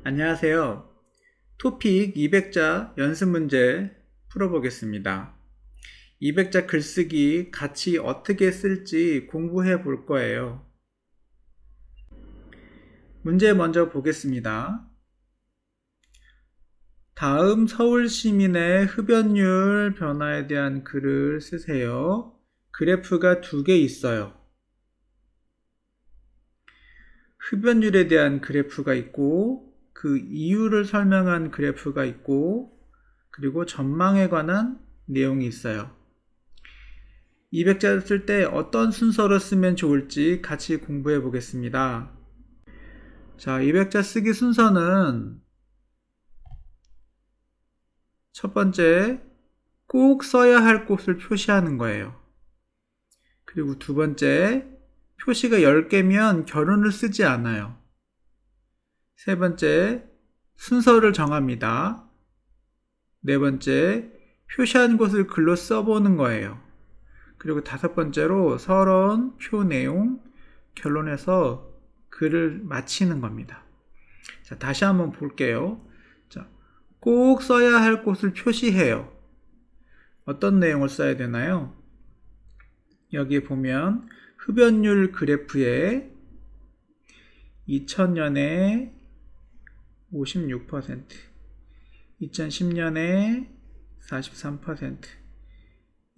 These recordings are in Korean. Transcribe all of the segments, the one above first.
안녕하세요. 토픽 200자 연습 문제 풀어보겠습니다. 200자 글쓰기 같이 어떻게 쓸지 공부해 볼 거예요. 문제 먼저 보겠습니다. 다음 서울 시민의 흡연율 변화에 대한 글을 쓰세요. 그래프가 두 개 있어요. 흡연율에 대한 그래프가 있고 그 이유를 설명한 그래프가 있고 그리고 전망에 관한 내용이 있어요. 200자를 쓸 때 어떤 순서로 쓰면 좋을지 같이 공부해 보겠습니다. 자, 200자 쓰기 순서는 첫 번째, 꼭 써야 할 곳을 표시하는 거예요. 그리고 두 번째, 표시가 10개면 결론을 쓰지 않아요. 세 번째, 순서를 정합니다. 네 번째, 표시한 곳을 글로 써보는 거예요. 그리고 다섯 번째로 서론, 표 내용, 결론에서 글을 마치는 겁니다. 자, 다시 한번 볼게요. 자, 꼭 써야 할 곳을 표시해요. 어떤 내용을 써야 되나요? 여기 보면 흡연율 그래프에 2000년에 56%, 2010년에 43%,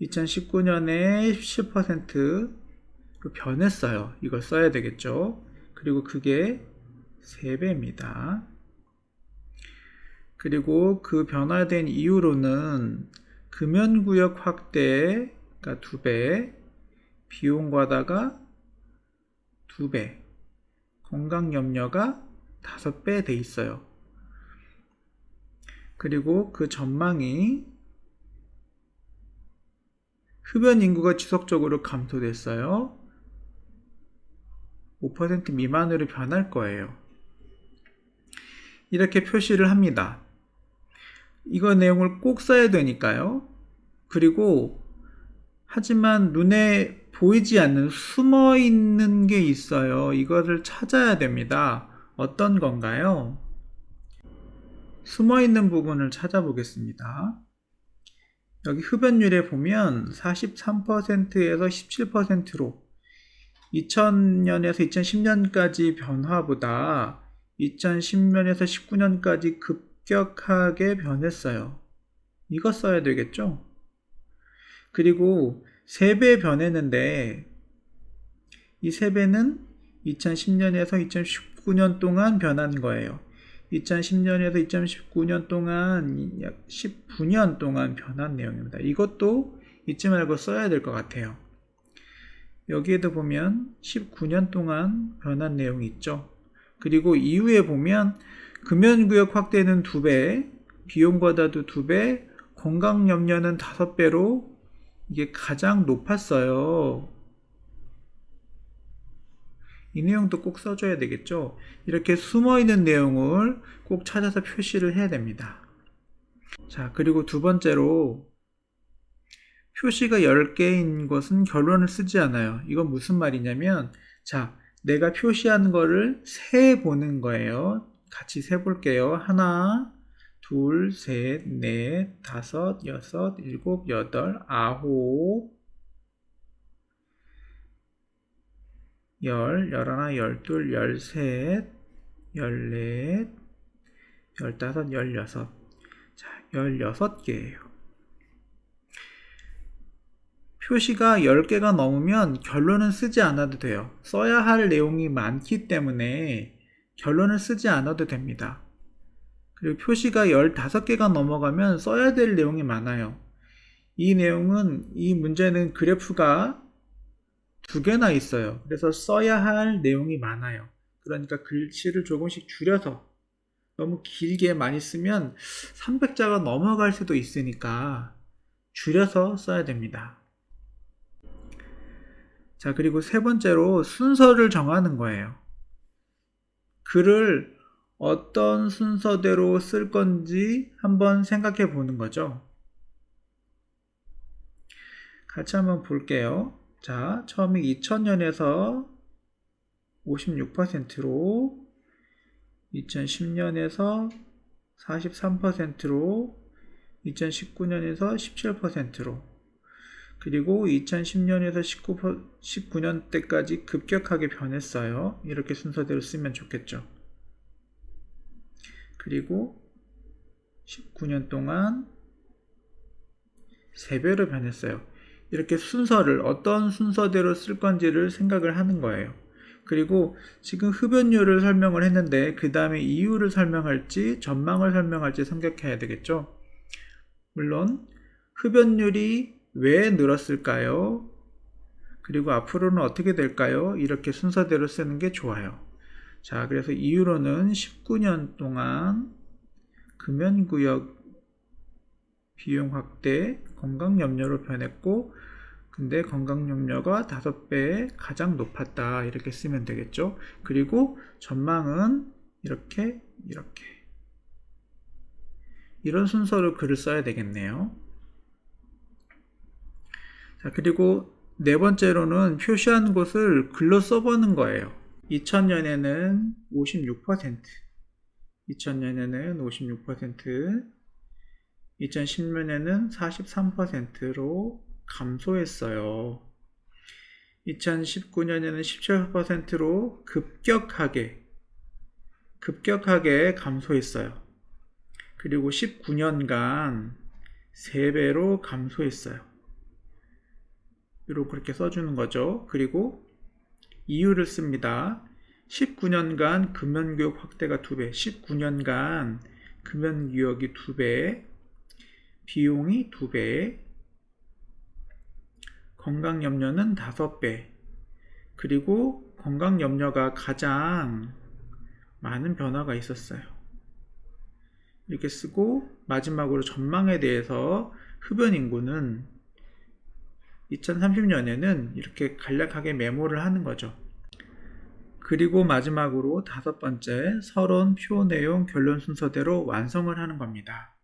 2019년에 17%로 변했어요. 이걸 써야 되겠죠. 그리고 그게 3배입니다. 그리고 그 변화된 이유로는 금연구역 확대가 2배, 비용 과다가 2배, 건강염려가 5배 돼 있어요. 그리고 그 전망이 흡연 인구가 지속적으로 감소됐어요. 5% 미만으로 변할 거예요. 이렇게 표시를 합니다. 이거 내용을 꼭 써야 되니까요. 그리고 하지만 눈에 보이지 않는 숨어 있는 게 있어요. 이거를 찾아야 됩니다. 어떤 건가요? 숨어 있는 부분을 찾아보겠습니다. 여기 흡연율에 보면 43%에서 17%로 2000년에서 2010년까지 변화보다 2010년에서 19년까지 급격하게 변했어요. 이거 써야 되겠죠? 그리고 3배 변했는데 이 3배는 2010년에서 2019년 동안 변한 거예요. 2010년에서 2019년 동안 약 19년 동안 변한 내용입니다. 이것도 잊지 말고 써야 될 것 같아요. 여기에도 보면 19년 동안 변한 내용이 있죠. 그리고 이후에 보면 금연구역 확대는 2배, 비용 과다도 2배, 건강염려는 5배로 이게 가장 높았어요. 이 내용도 꼭 써줘야 되겠죠. 이렇게 숨어있는 내용을 꼭 찾아서 표시를 해야 됩니다. 자, 그리고 두 번째로 표시가 10개인 것은 결론을 쓰지 않아요. 이건 무슨 말이냐면, 자, 내가 표시하는 거를 세보는 거예요. 같이 세볼게요. 하나, 둘, 셋, 넷, 다섯, 여섯, 일곱, 여덟, 아홉, 열하나, 열둘, 열셋, 열넷, 열다섯, 열여섯. 자, 16개예요. 표시가 10개가 넘으면 결론은 쓰지 않아도 돼요. 써야 할 내용이 많기 때문에 결론을 쓰지 않아도 됩니다. 그리고 표시가 15개가 넘어가면 써야 될 내용이 많아요. 이 문제는 그래프가 2개나 있어요. 그래서 써야 할 내용이 많아요. 그러니까 글씨를 조금씩 줄여서 너무 길게 많이 쓰면 300자가 넘어갈 수도 있으니까 줄여서 써야 됩니다. 자, 그리고 세 번째로 순서를 정하는 거예요. 글을 어떤 순서대로 쓸 건지 한번 생각해 보는 거죠. 같이 한번 볼게요. 자, 처음에 2000년에서 56%로 2010년에서 43%로 2019년에서 17%로 그리고 2010년에서 19년 때까지 급격하게 변했어요. 이렇게 순서대로 쓰면 좋겠죠. 그리고 19년 동안 3배로 변했어요. 이렇게 순서를 어떤 순서대로 쓸 건지를 생각을 하는 거예요. 그리고 지금 흡연율을 설명을 했는데 그 다음에 이유를 설명할지 전망을 설명할지 생각해야 되겠죠. 물론 흡연율이 왜 늘었을까요? 그리고 앞으로는 어떻게 될까요? 이렇게 순서대로 쓰는 게 좋아요. 자, 그래서 이유로는 19년 동안 금연구역 비용 확대, 건강염려로 변했고 근데 건강염려가 5배에 가장 높았다 이렇게 쓰면 되겠죠. 그리고 전망은 이렇게 이런 순서로 글을 써야 되겠네요. 자, 그리고 네 번째로는 표시한 곳을 글로 써보는 거예요. 2000년에는 56%, 2000년에는 56%, 2010년에는 43%로 감소했어요. 2019년에는 17%로 급격하게 감소했어요. 그리고 19년간 3배로 감소했어요. 이렇게 그렇게 써주는 거죠. 그리고 이유를 씁니다. 19년간 금연구역 확대가 2배, 19년간 금연구역이 2배, 비용이 2배, 건강염려는 5배, 그리고 건강염려가 가장 많은 변화가 있었어요. 이렇게 쓰고 마지막으로 전망에 대해서 흡연 인구는 2030년에는 이렇게 간략하게 메모를 하는 거죠. 그리고 마지막으로 5번째, 서론, 표, 내용, 결론 순서대로 완성을 하는 겁니다.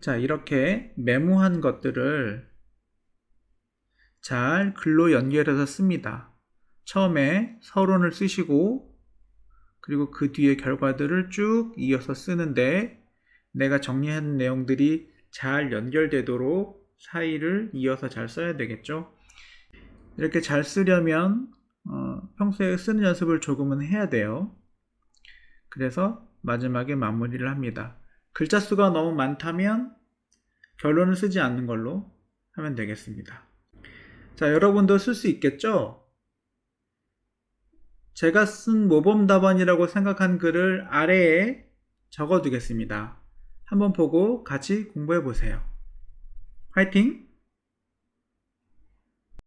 자, 이렇게 메모한 것들을 잘 글로 연결해서 씁니다. 처음에 서론을 쓰시고 그리고 그 뒤에 결과들을 쭉 이어서 쓰는데 내가 정리한 내용들이 잘 연결되도록 사이를 이어서 잘 써야 되겠죠. 이렇게 잘 쓰려면 평소에 쓰는 연습을 조금은 해야 돼요. 그래서 마지막에 마무리를 합니다. 글자 수가 너무 많다면 결론을 쓰지 않는 걸로 하면 되겠습니다. 자, 여러분도 쓸 수 있겠죠? 제가 쓴 모범 답안이라고 생각한 글을 아래에 적어 두겠습니다. 한번 보고 같이 공부해 보세요. 화이팅!